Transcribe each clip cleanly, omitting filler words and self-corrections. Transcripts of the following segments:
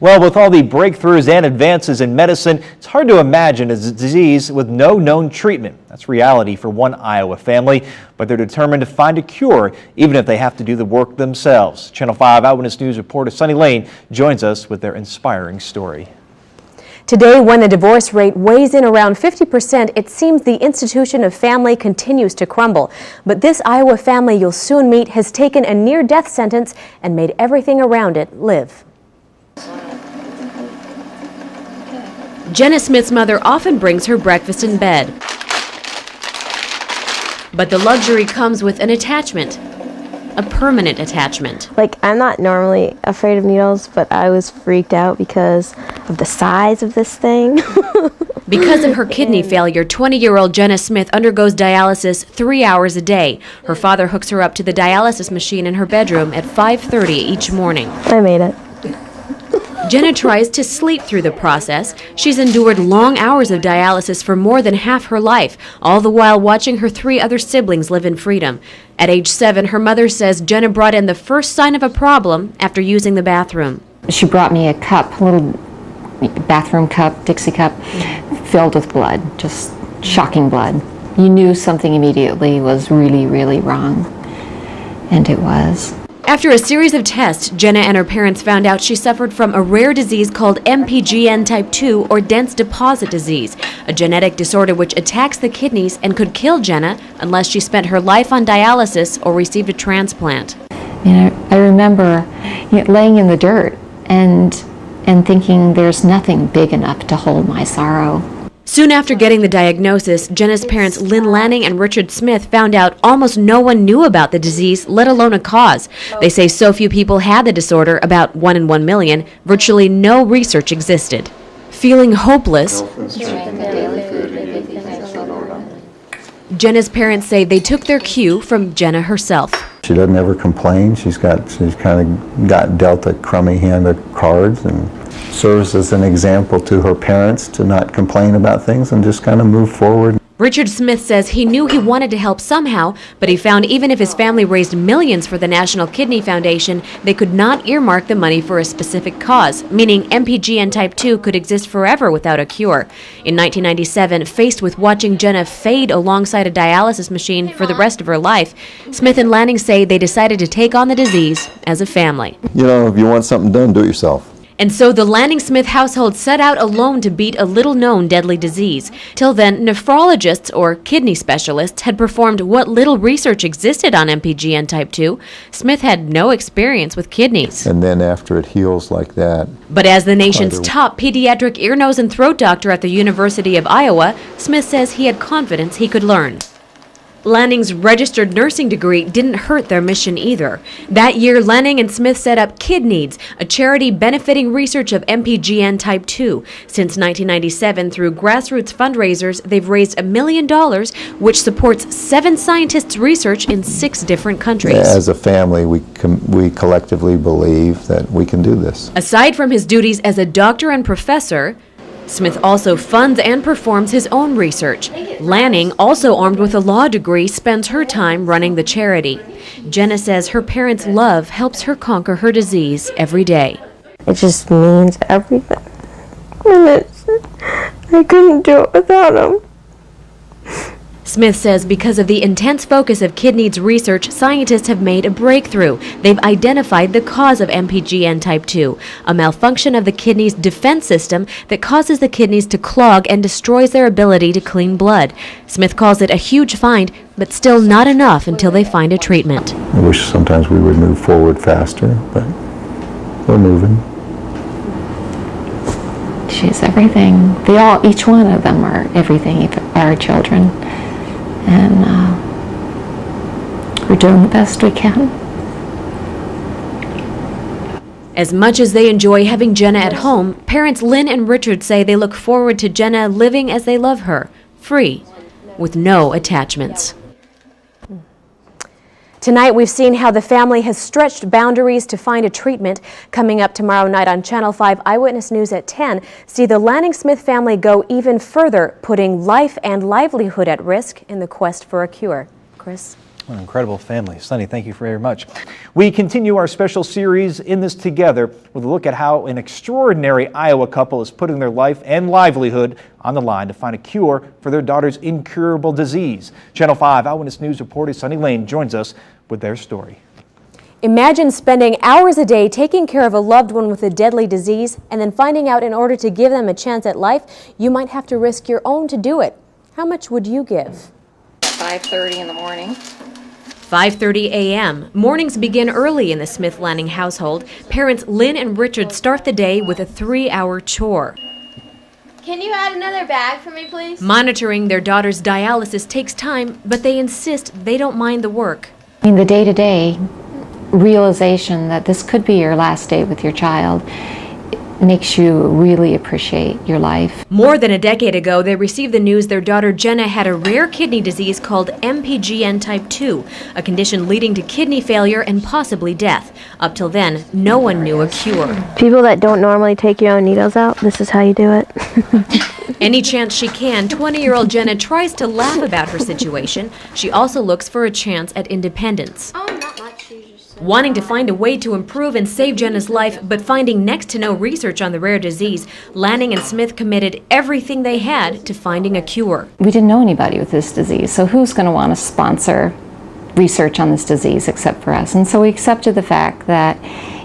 Well, with all the breakthroughs and advances in medicine, it's hard to imagine a disease with no known treatment. That's reality for one Iowa family, but they're determined to find a cure, even if they have to do the work themselves. Channel 5 Eyewitness News reporter Sunny Lane joins us with their inspiring story. Today, when the divorce rate weighs in around 50%, it seems the institution of family continues to crumble. But this Iowa family you'll soon meet has taken a near-death sentence and made everything around it live. Jenna Smith's mother often brings her breakfast in bed. But the luxury comes with an attachment, a permanent attachment. I'm not normally afraid of needles, but I was freaked out because of the size of this thing. Because of her kidney failure, 20-year-old Jenna Smith undergoes dialysis 3 hours a day. Her father hooks her up to the dialysis machine in her bedroom at 5:30 each morning. I made it. Jenna tries to sleep through the process. She's endured long hours of dialysis for more than half her life, all the while watching her 3 other siblings live in freedom. At age 7, her mother says Jenna brought in the first sign of a problem after using the bathroom. She brought me a cup, a little bathroom cup, Dixie cup, filled with blood, just shocking blood. You knew something immediately was really, really wrong, and it was. After a series of tests, Jenna and her parents found out she suffered from a rare disease called MPGN type 2 or dense deposit disease, a genetic disorder which attacks the kidneys and could kill Jenna unless she spent her life on dialysis or received a transplant. I remember laying in the dirt and thinking there's nothing big enough to hold my sorrow. Soon after getting the diagnosis, Jenna's parents Lynn Lanning and Richard Smith found out almost no one knew about the disease, let alone a cause. They say so few people had the disorder, about 1 in 1 million, virtually no research existed. Feeling hopeless, Jenna's parents say they took their cue from Jenna herself. She doesn't ever complain. She's kind of got dealt a crummy hand of cards and serves as an example to her parents to not complain about things and just kind of move forward. Richard Smith says he knew he wanted to help somehow, but he found even if his family raised millions for the National Kidney Foundation, they could not earmark the money for a specific cause, meaning MPGN type 2 could exist forever without a cure. In 1997, faced with watching Jenna fade alongside a dialysis machine for the rest of her life, Smith and Lanning say they decided to take on the disease as a family. You know, if you want something done, do it yourself. And so the Lanning-Smith household set out alone to beat a little-known deadly disease. Till then, nephrologists, or kidney specialists, had performed what little research existed on MPGN type 2. Smith had no experience with kidneys. And then after it heals like that... But as the nation's top pediatric ear, nose, and throat doctor at the University of Iowa, Smith says he had confidence he could learn. Lanning's registered nursing degree didn't hurt their mission either. That year, Lanning and Smith set up KidNeeds, a charity benefiting research of MPGN type 2. Since 1997, through grassroots fundraisers, they've raised $1 million, which supports 7 scientists' research in 6 different countries. As a family, we collectively believe that we can do this. Aside from his duties as a doctor and professor, Smith also funds and performs his own research. Lanning, also armed with a law degree, spends her time running the charity. Jenna says her parents' love helps her conquer her disease every day. It just means everything. And I couldn't do it without him. Smith says because of the intense focus of KidNeeds research, scientists have made a breakthrough. They've identified the cause of MPGN type 2, a malfunction of the kidney's defense system that causes the kidneys to clog and destroys their ability to clean blood. Smith calls it a huge find, but still not enough until they find a treatment. I wish sometimes we would move forward faster, but we're moving. She's everything. Each one of them are everything, our children. And we're doing the best we can. As much as they enjoy having Jenna at home, parents Lynn and Richard say they look forward to Jenna living as they love her, free, with no attachments. Tonight, we've seen how the family has stretched boundaries to find a treatment. Coming up tomorrow night on Channel 5 Eyewitness News at 10, see the Lanning-Smith family go even further, putting life and livelihood at risk in the quest for a cure. Chris? What an incredible family. Sonny, thank you very much. We continue our special series, In This Together, with a look at how an extraordinary Iowa couple is putting their life and livelihood on the line to find a cure for their daughter's incurable disease. Channel 5 Eyewitness News reporter Sunny Lane joins us with their story. Imagine spending hours a day taking care of a loved one with a deadly disease and then finding out in order to give them a chance at life, you might have to risk your own to do it. How much would you give? 5:30 in the morning. 5:30 a.m. Mornings begin early in the Smith-Lanning household. Parents Lynn and Richard start the day with a 3-hour chore. Can you add another bag for me, please? Monitoring their daughter's dialysis takes time, but they insist they don't mind the work. I mean, the day-to-day realization that this could be your last day with your child makes you really appreciate your life. More than a decade ago, they received the news their daughter Jenna had a rare kidney disease called MPGN type 2, a condition leading to kidney failure and possibly death. Up till then, no one knew a cure. People that don't normally take your own needles out, this is how you do it. Any chance she can, 20-year-old Jenna tries to laugh about her situation. She also looks for a chance at independence. Oh, not much. Wanting to find a way to improve and save Jenna's life, but finding next to no research on the rare disease, Lanning-Smith committed everything they had to finding a cure. We didn't know anybody with this disease, so who's going to want to sponsor research on this disease except for us? And so we accepted the fact that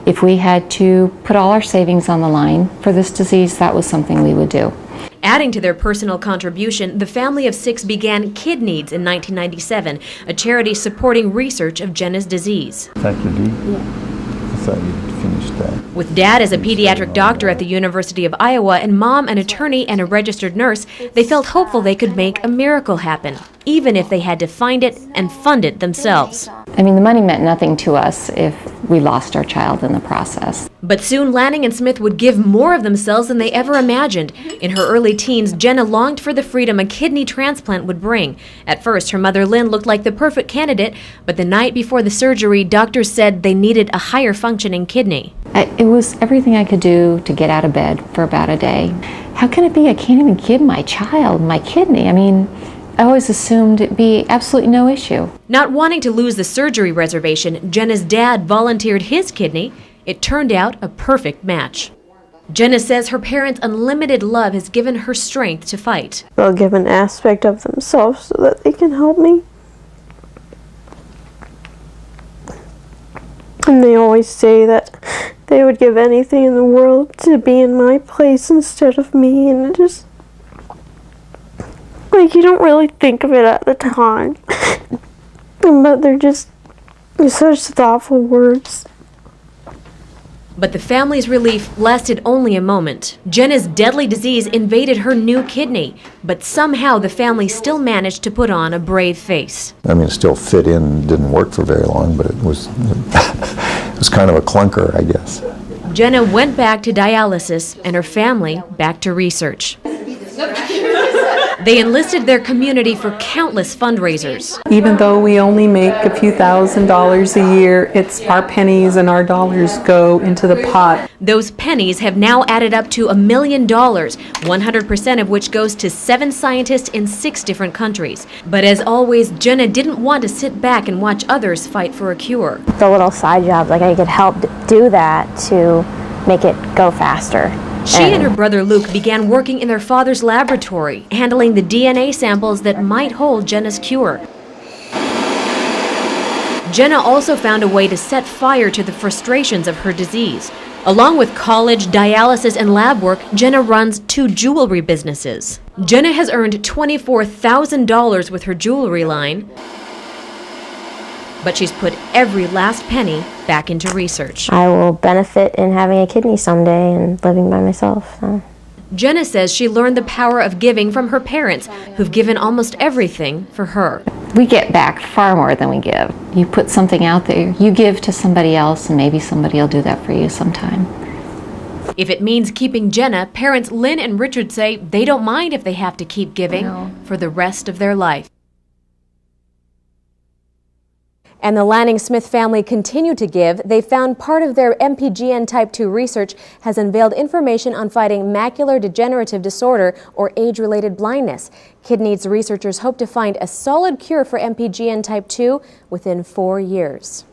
if we had to put all our savings on the line for this disease, that was something we would do. Adding to their personal contribution, the family of 6 began Kid Needs in 1997, a charity supporting research of Jenna's disease. Dr. D? Yeah. I thought you'd finished that. With Dad as a pediatric doctor at the University of Iowa and Mom an attorney and a registered nurse, they felt hopeful they could make a miracle happen, even if they had to find it and fund it themselves. I mean, the money meant nothing to us if we lost our child in the process. But soon Lanning-Smith would give more of themselves than they ever imagined. In her early teens, Jenna longed for the freedom a kidney transplant would bring. At first, her mother Lynn looked like the perfect candidate, but the night before the surgery, doctors said they needed a higher functioning kidney. It was everything I could do to get out of bed for about a day. How can it be I can't even give my child my kidney? I mean, I always assumed it'd be absolutely no issue. Not wanting to lose the surgery reservation, Jenna's dad volunteered his kidney. It turned out a perfect match. Jenna says her parents' unlimited love has given her strength to fight. They'll give an aspect of themselves so that they can help me. And they always say that they would give anything in the world to be in my place instead of me, and it just, like, you don't really think of it at the time. But they're such thoughtful words. But the family's relief lasted only a moment. Jenna's deadly disease invaded her new kidney, but somehow the family still managed to put on a brave face. I mean, it still fit in, didn't work for very long, but it was kind of a clunker, I guess. Jenna went back to dialysis and her family back to research. They enlisted their community for countless fundraisers. Even though we only make a few $1,000s a year, it's our pennies and our dollars go into the pot. Those pennies have now added up to $1 million, 100% of which goes to 7 scientists in 6 different countries. But as always, Jenna didn't want to sit back and watch others fight for a cure. The little side jobs, like I could help do that to make it go faster. She and her brother Luke began working in their father's laboratory, handling the DNA samples that might hold Jenna's cure. Jenna also found a way to set fire to the frustrations of her disease. Along with college, dialysis, and lab work, Jenna runs 2 jewelry businesses. Jenna has earned $24,000 with her jewelry line, but she's put every last penny back into research. I will benefit in having a kidney someday and living by myself. So. Jenna says she learned the power of giving from her parents, who've given almost everything for her. We get back far more than we give. You put something out there, you give to somebody else, and maybe somebody will do that for you sometime. If it means keeping Jenna, parents Lynn and Richard say they don't mind if they have to keep giving for the rest of their life. And the Lanning-Smith family continue to give. They found part of their MPGN type 2 research has unveiled information on fighting macular degenerative disorder or age-related blindness. Kidneys researchers hope to find a solid cure for MPGN type 2 within 4 years.